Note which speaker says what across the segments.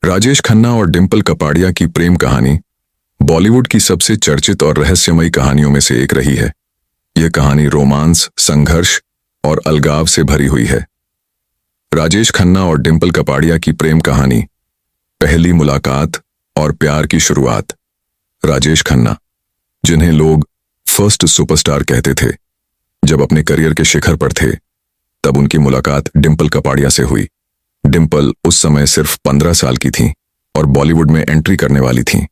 Speaker 1: राजेश खन्ना और डिंपल कपाड़िया की प्रेम कहानी बॉलीवुड की सबसे चर्चित और रहस्यमयी कहानियों में से एक रही है। यह कहानी रोमांस, संघर्ष और अलगाव से भरी हुई है। राजेश खन्ना और डिंपल कपाड़िया की प्रेम कहानी, पहली मुलाकात और प्यार की शुरुआत। राजेश खन्ना, जिन्हें लोग फर्स्ट सुपरस्टार कहते थे, जब अपने करियर के शिखर पर थे, तब उनकी मुलाकात डिंपल कपाड़िया से हुई। डिंपल उस समय सिर्फ 15 साल की थीं और बॉलीवुड में एंट्री करने वाली थीं।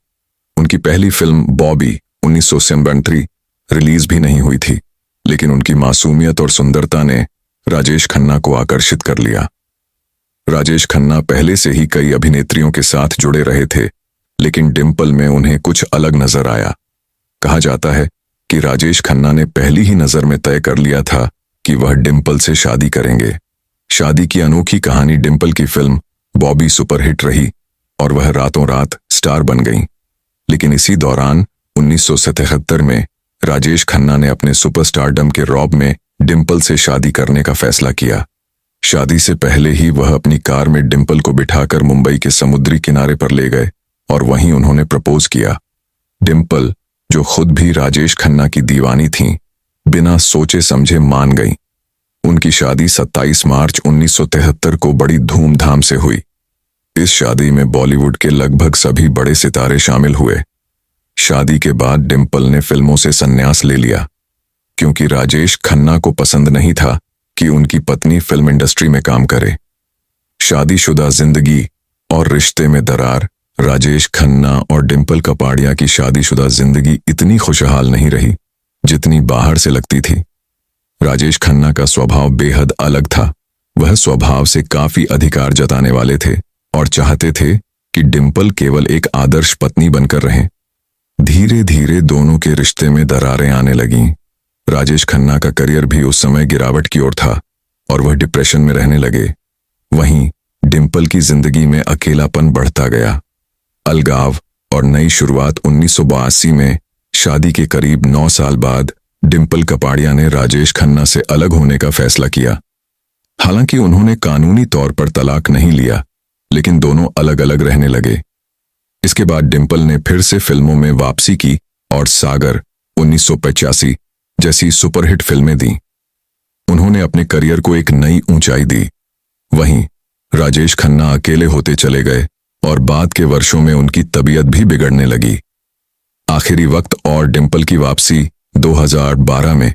Speaker 1: उनकी पहली फिल्म बॉबी 1973 रिलीज भी नहीं हुई थी, लेकिन उनकी मासूमियत और सुंदरता ने राजेश खन्ना को आकर्षित कर लिया। राजेश खन्ना पहले से ही कई अभिनेत्रियों के साथ जुड़े रहे थे, लेकिन डिंपल में उन्हें कुछ अलग नजर आया। कहा जाता है कि राजेश खन्ना ने पहली ही नजर में तय कर लिया था कि वह डिंपल से शादी करेंगे। शादी की अनोखी कहानी डिंपल की फिल्म बॉबी सुपरहिट रही और वह रातों रात स्टार बन गईं। लेकिन इसी दौरान 1977 में राजेश खन्ना ने अपने सुपरस्टारडम के रौब में डिंपल से शादी करने का फैसला किया। शादी से पहले ही वह अपनी कार में डिंपल को बिठाकर मुंबई के समुद्री किनारे पर ले गए और वहीं उन्होंने प्रपोज किया। डिंपल, जो खुद भी राजेश खन्ना की दीवानी थीं, बिना सोचे समझे मान गईं। उनकी शादी 27 मार्च 1973 को बड़ी धूमधाम से हुई। इस शादी में बॉलीवुड के लगभग सभी बड़े सितारे शामिल हुए। शादी के बाद डिंपल ने फिल्मों से संन्यास ले लिया, क्योंकि राजेश खन्ना को पसंद नहीं था कि उनकी पत्नी फिल्म इंडस्ट्री में काम करे। शादीशुदा जिंदगी और रिश्ते में दरार। राजेश खन्ना और डिंपल कपाड़िया की शादीशुदा जिंदगी इतनी खुशहाल नहीं रही जितनी बाहर से लगती थी। राजेश खन्ना का स्वभाव बेहद अलग था। वह स्वभाव से काफी अधिकार जताने वाले थे और चाहते थे कि डिंपल केवल एक आदर्श पत्नी बनकर रहें। धीरे धीरे दोनों के रिश्ते में दरारें आने लगीं। राजेश खन्ना का करियर भी उस समय गिरावट की ओर था और वह डिप्रेशन में रहने लगे। वहीं डिंपल की जिंदगी में अकेलापन बढ़ता गया। अलगाव और नई शुरुआत। 1982 में शादी के करीब 9 साल बाद डिंपल कपाड़िया ने राजेश खन्ना से अलग होने का फैसला किया। हालांकि उन्होंने कानूनी तौर पर तलाक नहीं लिया, लेकिन दोनों अलग अलग रहने लगे। इसके बाद डिंपल ने फिर से फिल्मों में वापसी की और सागर 1985 जैसी सुपरहिट फिल्में दी। उन्होंने अपने करियर को एक नई ऊंचाई दी। वहीं राजेश खन्ना अकेले होते चले गए और बाद के वर्षों में उनकी तबीयत भी बिगड़ने लगी। आखिरी वक्त और डिंपल की वापसी 2012 में,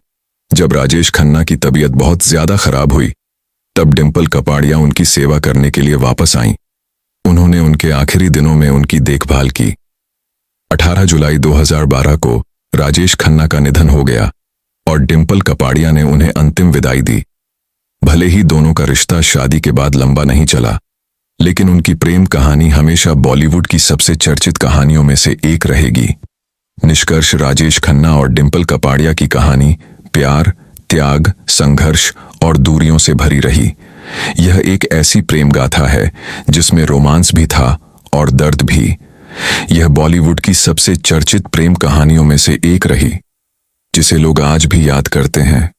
Speaker 1: जब राजेश खन्ना की तबीयत बहुत ज्यादा खराब हुई, तब डिंपल कपाड़िया उनकी सेवा करने के लिए वापस आईं। उन्होंने उनके आखिरी दिनों में उनकी देखभाल की। 18 जुलाई 2012 को राजेश खन्ना का निधन हो गया और डिंपल कपाड़िया ने उन्हें अंतिम विदाई दी। भले ही दोनों का रिश्ता शादी के बाद लंबा नहीं चला, लेकिन उनकी प्रेम कहानी हमेशा बॉलीवुड की सबसे चर्चित कहानियों में से एक रहेगी। निष्कर्ष, राजेश खन्ना और डिंपल कपाड़िया की कहानी प्यार, त्याग, संघर्ष और दूरियों से भरी रही। यह एक ऐसी प्रेम गाथा है जिसमें रोमांस भी था और दर्द भी। यह बॉलीवुड की सबसे चर्चित प्रेम कहानियों में से एक रही, जिसे लोग आज भी याद करते हैं।